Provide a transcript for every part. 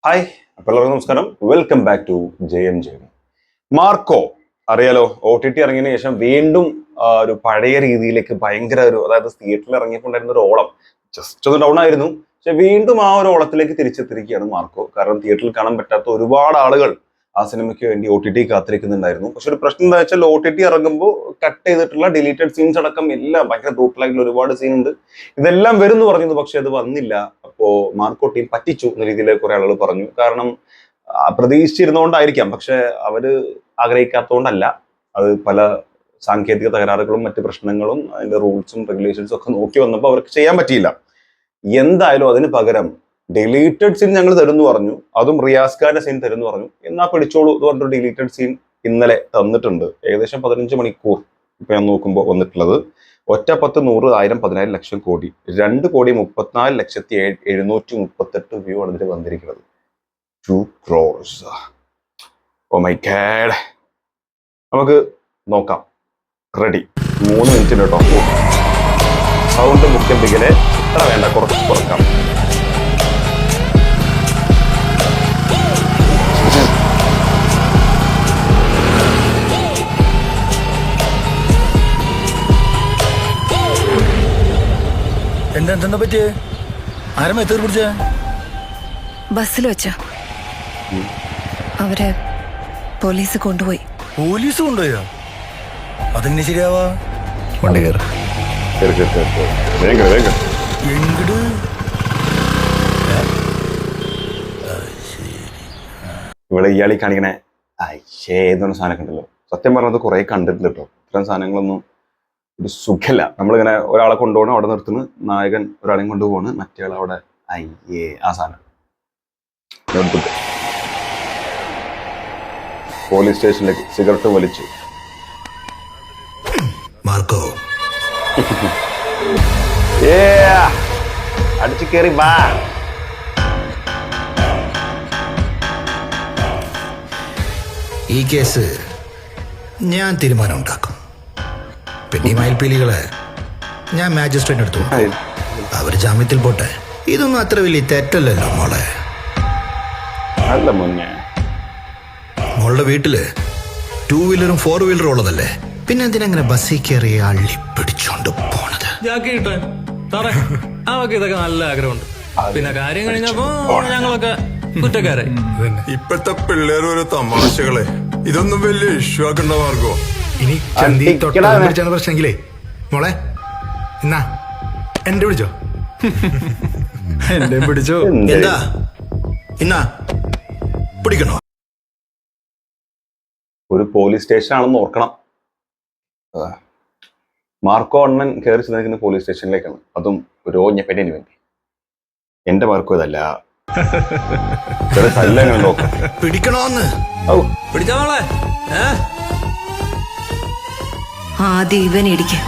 Hi, അപ്പോൾ എല്ലാവർക്കും നമസ്കാരം. Welcome back to JMJ. Marco അറിയാലോ, OTT ഇറങ്ങിയതിനു ശേഷം വീണ്ടും ഒരു പഴയ രീതിയിലേക്ക് ഭയങ്കര അതായത് തിയേറ്ററിൽ ഇറങ്ങിയിട്ടുണ്ടായിരുന്ന ഒരു ഓളം ജസ്റ്റ് ഒന്ന് ഡൗൺ ആയിരുന്നു. പക്ഷെ വീണ്ടും ആ ഒരു ഓളത്തിലേക്ക് തിരിച്ചെത്തിരിക്കുകയാണ് മാർക്കോ. കാരണം തിയേറ്ററിൽ കാണാൻ പറ്റാത്ത ഒരുപാട് ആളുകൾ ആ സിനിമയ്ക്ക് വേണ്ടി OTT കാത്തിരിക്കുന്നുണ്ടായിരുന്നു. പക്ഷെ ഒരു പ്രശ്നം എന്താ വെച്ചാൽ OTT ഇറങ്ങുമ്പോൾ കട്ട് ചെയ്തിട്ടുള്ള ഡിലീറ്റഡ് സീൻസ് അടക്കം എല്ലാം ഭയങ്കര ബ്രൂട്ടലായിട്ടുള്ള ഒരുപാട് സീൻ ഉണ്ട്. ഇതെല്ലാം വരും എന്ന് പറഞ്ഞത്, പക്ഷെ അത് വന്നില്ല. അപ്പോ മാർക്കോ ടീം പറ്റിച്ചു എന്ന രീതിയിൽ കുറെ ആളുകൾ പറഞ്ഞു. കാരണം പ്രതീക്ഷിച്ചിരുന്നോണ്ടായിരിക്കാം, പക്ഷെ അവര് ആഗ്രഹിക്കാത്തതുകൊണ്ടല്ല. അത് പല സാങ്കേതിക തകരാറുകളും മറ്റു പ്രശ്നങ്ങളും അതിന്റെ റൂൾസും റെഗുലേഷൻസും ഒക്കെ നോക്കി വന്നപ്പോൾ അവർക്ക് ചെയ്യാൻ പറ്റിയില്ല. എന്തായാലും അതിന് പകരം ഡിലീറ്റഡ് സീൻ ഞങ്ങൾ തരുന്നു പറഞ്ഞു. അതും റിയാസ് ഖാന്റെ സീൻ തരുന്നു പറഞ്ഞു. എന്നാ പിടിച്ചോളൂ എന്ന് പറഞ്ഞൊരു ഡിലീറ്റഡ് സീൻ ഇന്നലെ തന്നിട്ടുണ്ട്. ഏകദേശം 15 മണിക്കൂർ ഇപ്പൊ ഞാൻ നോക്കുമ്പോൾ വന്നിട്ടുള്ളത്. ഒറ്റ 10, 100, 1000, 10,000 ലക്ഷം കോടി, 2,34,738 വ്യൂ ആണ് ഇതിൽ വന്നിരിക്കുന്നത്. 2 crores. Oh my God. നമുക്ക് നോക്കാം. റെഡി. 3 മിനിറ്റ് കേട്ടോ. സൗണ്ട് മുഖ്യം പിടിക്കലെ ഇത്ര വേണ്ട, കുറച്ച് കുറക്കാം. എന്താ പറ്റിയേ? ആരും എത്ര പിടിച്ച? ബസ്സിൽ വെച്ച അവരെ പോലീസ് കൊണ്ടുപോയി. പോലീസ് കൊണ്ടുപോയോ? അതെങ്ങനെ ശരിയാവാ? വണ്ടി കയറി എങ്ങട്? ഇവിടെ ഇയാളി കാണിക്കണേ ഏതൊരു സാധനം കണ്ടല്ലോ. സത്യം പറഞ്ഞത് കുറെ കണ്ടിട്ടുണ്ട് കേട്ടോ. ഇത്തരം സാധനങ്ങളൊന്നും ഒരു സുഖല്ല. നമ്മളിങ്ങനെ ഒരാളെ കൊണ്ടുപോകണം, അവിടെ നിർത്തുന്നു, നായകൻ ഒരാളെയും കൊണ്ടുപോകണ്, മറ്റേ അവിടെ ആ സാധനം പോലീസ് സ്റ്റേഷനിലേക്ക് സിഗരറ്റ് വലിച്ചു. മാർക്കോ അടിച്ചു കയറി വാ. ഈ കേസ് ഞാൻ തീരുമാനം ഉണ്ടാക്കും. പിന്നെ ഈ മയിൽപ്പീലികളെ ഞാൻ മാജിസ്ട്രേറ്റ് എടുത്തു. അവര് ജാമ്യത്തിൽ പോട്ടെ. ഇതൊന്നും അത്ര വലിയ തെറ്റല്ലല്ലോ മോളെ. അല്ല മുന്നേ മോളുടെ വീട്ടില് 2 വീലറും 4 വീലറും ഉള്ളതല്ലേ, പിന്നെ എന്തിനങ്ങനെ ബസ്സിൽ കയറി അള്ളി പിടിച്ചോണ്ട് പോണത്? ഇതൊക്കെ നല്ല ആഗ്രഹമുണ്ട്. പിന്നെ കാര്യം കഴിഞ്ഞപ്പോ ഞങ്ങളൊക്കെ കുറ്റക്കാരായി. ഇപ്പഴത്തെ പിള്ളേർ ഒരു തമാശകളെ ഇതൊന്നും വലിയ ഇഷ്യൂ ആക്കണ്ട മാർഗോ. ഇനി പ്രശ്നമെങ്കിലേ മോളെ എന്നാ എന്റെ പിടിച്ചോ. എന്റെ പിടിച്ചോ. എന്താ എന്നാ പിടിക്കണോ? ഒരു പോലീസ് സ്റ്റേഷൻ ആണെന്ന് ഓർക്കണം. മാർക്കോ അണ്ണൻ കയറി ചെന്നിരിക്കുന്ന പോലീസ് സ്റ്റേഷനിലേക്കാണ്. അതും ഒരു ഓഞ്ഞപ്പേന് വേണ്ടി. എന്റെ മാർക്കോ ഇതല്ല. നോക്കാം. പിടിക്കണോന്ന് പിടിച്ചോളെ. ആദ്യം ഇവൻ ഇടിക്കും.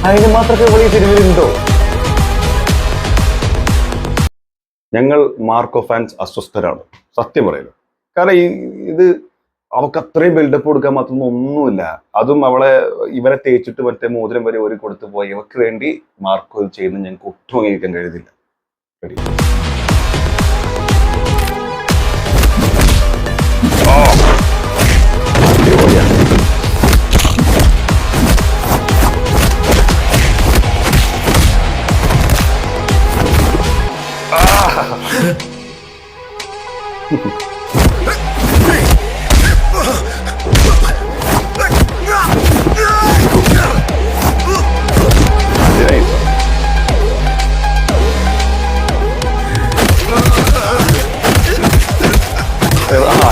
അതിന് മാത്രമൊക്കെ വലിയ സിനിമയിലുണ്ടോ? ഞങ്ങൾ മാർക്കോ ഫാൻസ് അസ്വസ്ഥരാണ്, സത്യം പറയുന്നത്. കാരണം ഇത് അവൾക്ക് അത്രയും ബിൽഡപ്പ് കൊടുക്കാൻ മാത്രം ഒന്നുമില്ല. അതും ഇവരെ തേച്ചിട്ട് മറ്റേ മോതിരം വരെ ഒരു കൊടുത്തു പോയി. ഇവർക്ക് വേണ്ടി മാർക്കോ ഇത് ചെയ്യുന്നത് ഞങ്ങൾക്ക് ഒട്ടും അംഗീകരിക്കാൻ കഴിയുന്നില്ല.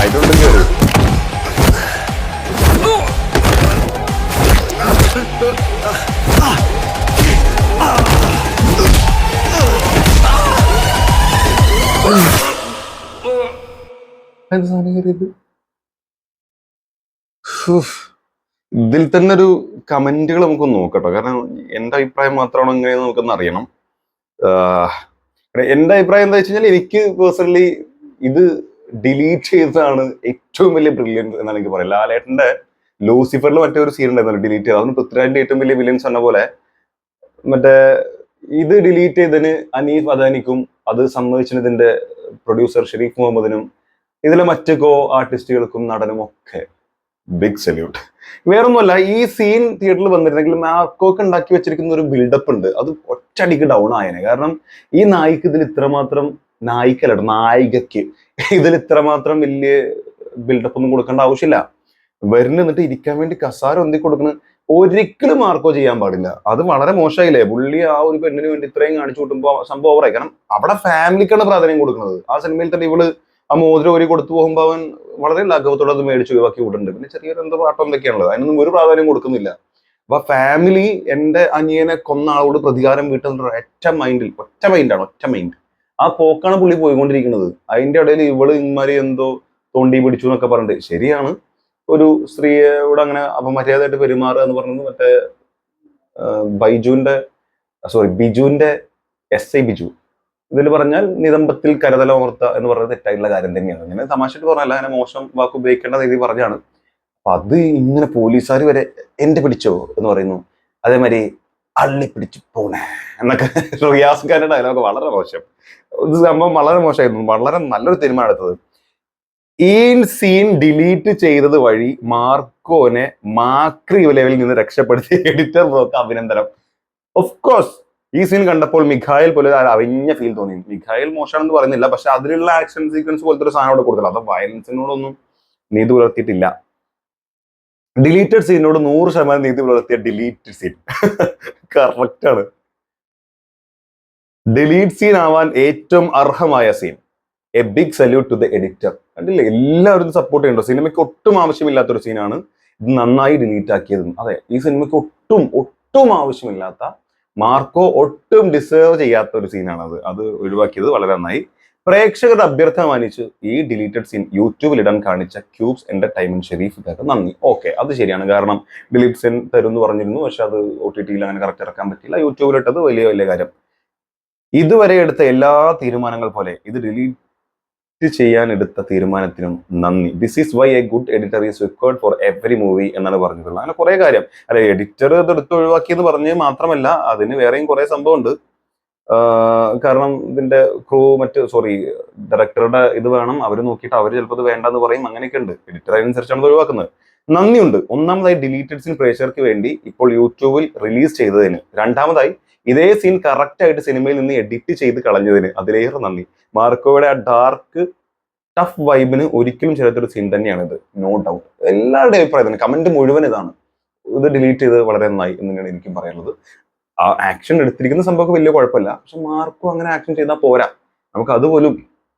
ഇതുകൊണ്ട് കയറി. ഇതിൽ തന്നെ ഒരു കമന്റുകൾ നമുക്ക് നോക്കട്ടോ, കാരണം എന്റെ അഭിപ്രായം മാത്രമാണോ എങ്ങനെയെന്ന് നമുക്കൊന്ന് അറിയണം. എന്റെ അഭിപ്രായം എന്താ വെച്ച് കഴിഞ്ഞാൽ, എനിക്ക് പേഴ്സണലി ഇത് ഡിലീറ്റ് ചെയ്തതാണ് ഏറ്റവും വലിയ ബ്രില്യൻസ് എന്നാണ് എനിക്ക് പറയാം. ലാലേട്ടന്റെ ലൂസിഫറിൽ മറ്റേ ഒരു സീൻ ഉണ്ടായിരുന്നു ഡിലീറ്റ് ചെയ്തത്. അതൊന്നും പൃഥ്വിരാജിന്റെ ഏറ്റവും വലിയ വില്ലൻസ് എന്ന പോലെ മറ്റേ ഇത് ഡിലീറ്റ് ചെയ്തതിന് അനീഫ് അദാനിക്കും അത് സമ്മതിച്ചതിന്റെ പ്രൊഡ്യൂസർ ഷെരീഫ് മുഹമ്മദിനും ഇതിലെ മറ്റ് കോ ആർട്ടിസ്റ്റുകൾക്കും നടനും ഒക്കെ ബിഗ് സല്യൂട്ട്. വേറൊന്നുമല്ല, ഈ സീൻ തിയേറ്ററിൽ വന്നിരുന്നെങ്കിൽ മാർക്കോക്ക് ഉണ്ടാക്കി വെച്ചിരിക്കുന്ന ഒരു ബിൽഡപ്പ് ഉണ്ട്, അത് ഒറ്റയടിക്ക് ഡൗൺ ആയനെ. കാരണം ഈ നായിക്ക് ഇതിൽ ഇത്രമാത്രം, നായിക്കല്ല നായികക്ക് ഇതിൽ ഇത്രമാത്രം വലിയ ബിൽഡപ്പ് ഒന്നും കൊടുക്കേണ്ട ആവശ്യമില്ല. വരുന്നിട്ട് ഇരിക്കാൻ വേണ്ടി കസാര ഒന്തി കൊടുക്കുന്ന ഒരിക്കലും മാർക്കോ ചെയ്യാൻ പാടില്ല. അത് വളരെ മോശമായില്ലേ. പുള്ളി ആ ഒരു പെണ്ണിന് വേണ്ടി ഇത്രയും കാണിച്ചു കൂട്ടുമ്പോൾ സംഭവം ഓവറായി. കാരണം അവിടെ ഫാമിലിക്കാണ് പ്രാധാന്യം കൊടുക്കുന്നത്. ആ സിനിമയിൽ തന്നെ ഇവള് ആ മോതിരം ഒരു കൊടുത്തു പോകുമ്പോൾ അവൻ വളരെ ലഘവത്തോടെ അത് മേടിച്ച് ഒഴിവാക്കി വിടുന്നുണ്ട്. പിന്നെ ചെറിയൊരു എന്തോ പാട്ടം എന്തൊക്കെയാണുള്ളത്, അതിനൊന്നും ഒരു പ്രാധാന്യം കൊടുക്കുന്നില്ല. അപ്പൊ ഫാമിലി എന്റെ അനിയനെ കൊന്ന ആളോട് പ്രതികാരം വീട്ടുന്ന ഒറ്റ മൈൻഡ്. ആ പോക്കാണ് പുള്ളി പോയിക്കൊണ്ടിരിക്കുന്നത്. അതിന്റെ ഇടയിൽ ഇവള് ഇമാരി എന്തോ തോണ്ടി പിടിച്ചു എന്നൊക്കെ പറഞ്ഞിട്ട്, ശരിയാണ് ഒരു സ്ത്രീയോട് അങ്ങനെ അപമര്യാദയായിട്ട് പെരുമാറുക എന്ന് പറഞ്ഞത് മറ്റേ ബിജുവിന്റെ SI ബിജു ഇതിൽ പറഞ്ഞാൽ നിതംബത്തിൽ കരതലമർത്ത എന്ന് പറയുന്നത് തെറ്റായിട്ടുള്ള കാര്യം തന്നെയാണ്. അങ്ങനെ തമാശയായിട്ട് പറഞ്ഞല്ല, അങ്ങനെ മോശം വാക്ക് ഉപയോഗിക്കേണ്ട രീതി പറഞ്ഞാണ്. അപ്പൊ അത് ഇങ്ങനെ പോലീസുകാർ വരെ എന്റെ പിടിച്ചോ എന്ന് പറയുന്നു, അതേമാതിരി അള്ളി പിടിച്ചു പോണേ എന്നൊക്കെ റിയാസ് ഖാന്റെ ഡയലോഗ് വളരെ മോശം. ഇത് സംഭവം വളരെ മോശമായിരുന്നു. വളരെ നല്ലൊരു തീരുമാനം എടുത്തത്. ഈ സീൻ ഡിലീറ്റ് ചെയ്തത് വഴി മാർക്കോനെ മാക്രി ലെവലിൽ നിന്ന് രക്ഷപ്പെടുത്തി എഡിറ്റർ ബ്രോക്ക് അഭിനന്ദനം. ഓഫ് കോഴ്സ് ഈ സീൻ കണ്ടപ്പോൾ മിഖായൽ പോലെ അവിഞ്ഞ ഫീൽ തോന്നി. മിഖായൽ മോശമാണെന്ന് പറയുന്നില്ല, പക്ഷെ അതിലുള്ള ആക്ഷൻ സീക്വൻസ് പോലത്തെ ഒരു സാധനം അവിടെ കൊടുത്തില്ല. അത് വയലൻസിനോടൊന്നും നീതി പുലർത്തിയിട്ടില്ല. ഡിലീറ്റഡ് സീനോട് 100% നീതി പുലർത്തിയ ഡിലീറ്റ് സീൻ കറക്റ്റ് ആണ്. ഡിലീറ്റ് സീൻ ആവാൻ ഏറ്റവും അർഹമായ scene. A big salute to the editor. കണ്ടില്ലേ, എല്ലാവരും സപ്പോർട്ട് ചെയ്യുന്നുണ്ടോ. സിനിമയ്ക്ക് ഒട്ടും ആവശ്യമില്ലാത്തൊരു സീനാണ് ഇത് നന്നായി ഡിലീറ്റ് ആക്കിയതും. അതെ, ഈ സിനിമയ്ക്ക് ഒട്ടും ആവശ്യമില്ലാത്ത, മാർക്കോ ഒട്ടും ഡിസേർവ് ചെയ്യാത്ത ഒരു സീനാണ് അത് ഒഴിവാക്കിയത് വളരെ നന്നായി. പ്രേക്ഷകരുടെ അഭ്യർത്ഥന മാനിച്ച് ഈ ഡിലീറ്റഡ് സീൻ യൂട്യൂബിൽ ഇടാൻ കാണിച്ച ക്യൂബ്സ് എന്റർടൈൻമെന്റ് ഷെരീഫിക്കൊക്കെ നന്ദി. ഓക്കെ, അത് ശരിയാണ്. കാരണം ഡിലീറ്റ് സീൻ തരും എന്ന് പറഞ്ഞിരുന്നു, പക്ഷെ അത് OTT-യിൽ അങ്ങനെ കറക്റ്റ് ഇറക്കാൻ പറ്റില്ല. യൂട്യൂബിലിട്ടത് വലിയ കാര്യം. ഇതുവരെ എടുത്ത എല്ലാ തീരുമാനങ്ങൾ പോലെ ഇത് ഡിലീറ്റ് ചെയ്യാൻ എടുത്ത തീരുമാനത്തിനും നന്ദി. This is why a good editor is required for every movie എന്നാണ് പറഞ്ഞിട്ടുള്ളത്. അങ്ങനെ കുറെ കാര്യം. അല്ലെ, എഡിറ്റർ ഇത് എടുത്ത് ഒഴിവാക്കിയെന്ന് പറഞ്ഞ് മാത്രമല്ല, അതിന് വേറെയും കുറെ സംഭവം ഉണ്ട്. കാരണം ഇതിന്റെ ഡയറക്ടറുടെ ഇത് വേണം, അവർ നോക്കിയിട്ട് അവർ ചിലപ്പോൾ ഇത് വേണ്ടെന്ന് പറയും. അങ്ങനെയൊക്കെ ഉണ്ട്. എഡിറ്റർ അതിനനുസരിച്ചാണ് ഇത് ഒഴിവാക്കുന്നത്. നന്ദിയുണ്ട്. ഒന്നാമതായി ഡിലീറ്റഡ് സീൻ പ്രേക്ഷകർക്ക് വേണ്ടി ഇപ്പോൾ യൂട്യൂബിൽ റിലീസ് ചെയ്തതിന്. രണ്ടാമതായി ഇതേ സീൻ കറക്റ്റ് ആയിട്ട് സിനിമയിൽ നിന്ന് എഡിറ്റ് ചെയ്ത് കളഞ്ഞതിന് അതിലേറെ നന്ദി. മാർക്കോയുടെ ആ ഡാർക്ക് ടഫ് വൈബിന് ഒരിക്കലും ചേർത്തൊരു സീൻ തന്നെയാണിത്, നോ ഡൗട്ട്. എല്ലാവരുടെയും അഭിപ്രായം തന്നെ, കമന്റ് മുഴുവൻ ഇതാണ്. ഇത് ഡിലീറ്റ് ചെയ്ത് വളരെ നന്നായി എന്ന് തന്നെയാണ് എനിക്കും പറയാനുള്ളത്. ആ ആക്ഷൻ എടുത്തിരിക്കുന്ന സംഭവം വലിയ കുഴപ്പമില്ല, പക്ഷെ മാർക്കോ അങ്ങനെ ആക്ഷൻ ചെയ്താൽ പോരാ. നമുക്ക് അതുപോലും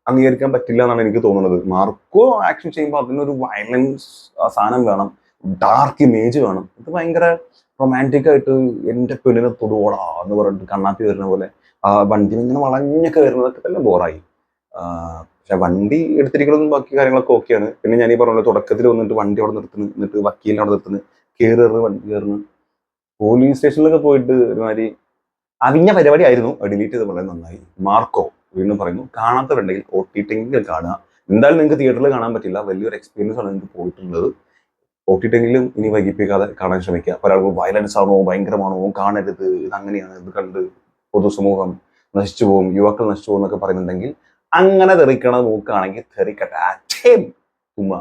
അംഗീകരിക്കാൻ പറ്റില്ല എന്നാണ് എനിക്ക് തോന്നുന്നത്. മാർക്കോ ആക്ഷൻ ചെയ്യുമ്പോൾ അതിനൊരു വയലൻസ് ആ സാധനം വേണം, ഡാർക്ക് ഇമേജ് വേണം. ഇത് ഭയങ്കര റൊമാൻറ്റിക് ആയിട്ട് എന്റെ പെണ്ണിനെ തൊടുവോളാ എന്ന് പറഞ്ഞിട്ട് കണ്ണാപ്പി വരുന്ന പോലെ ആ വണ്ടി ഇങ്ങനെ വളഞ്ഞൊക്കെ വരുന്നതൊക്കെ തന്നെ ബോറായി. പക്ഷെ വണ്ടി എടുത്തിരിക്കുന്നതും ബാക്കി കാര്യങ്ങളൊക്കെ ഓക്കെയാണ്. പിന്നെ ഞാൻ ഈ പറഞ്ഞ തുടക്കത്തിൽ വന്നിട്ട് വണ്ടി അവിടെ നിർത്തുന്നു, എന്നിട്ട് വക്കീലിനെ അവിടെ നിർത്തുന്നു, വണ്ടി കയറുന്നു. പോലീസ് സ്റ്റേഷനിലൊക്കെ പോയിട്ട് ഒരുമാതിരി അവിഞ്ഞ പരിപാടി ആയിരുന്നു. ഡിലീറ്റ് ചെയ്ത് വളരെ നന്നായി. മാർക്കോ വീണ്ടും പറയുന്നു, കാണാത്തവരുണ്ടെങ്കിൽ OTT-എങ്കിലും കാണുക. എന്തായാലും നിങ്ങൾക്ക് തിയേറ്ററിൽ കാണാൻ പറ്റില്ല, വലിയൊരു എക്സ്പീരിയൻസ് ആണ് നിങ്ങൾക്ക് പോയിട്ടുള്ളത്. OTT-എങ്കിലും ഇനി വൈകിപ്പിക്കാതെ കാണാൻ ശ്രമിക്കുക. ഒരാൾക്ക് വയലൻസ് ആണോ ഭയങ്കരമാണോ കാണരുത്, ഇത് അങ്ങനെയാണ്, ഇത് കണ്ട് പൊതുസമൂഹം നശിച്ചു പോകും, യുവാക്കൾ നശിച്ചു പോകും എന്നൊക്കെ പറയുന്നുണ്ടെങ്കിൽ അങ്ങനെ തെറിക്കണത് നോക്കുകയാണെങ്കിൽ തെറിക്കട്ടെ. ഉമ്മ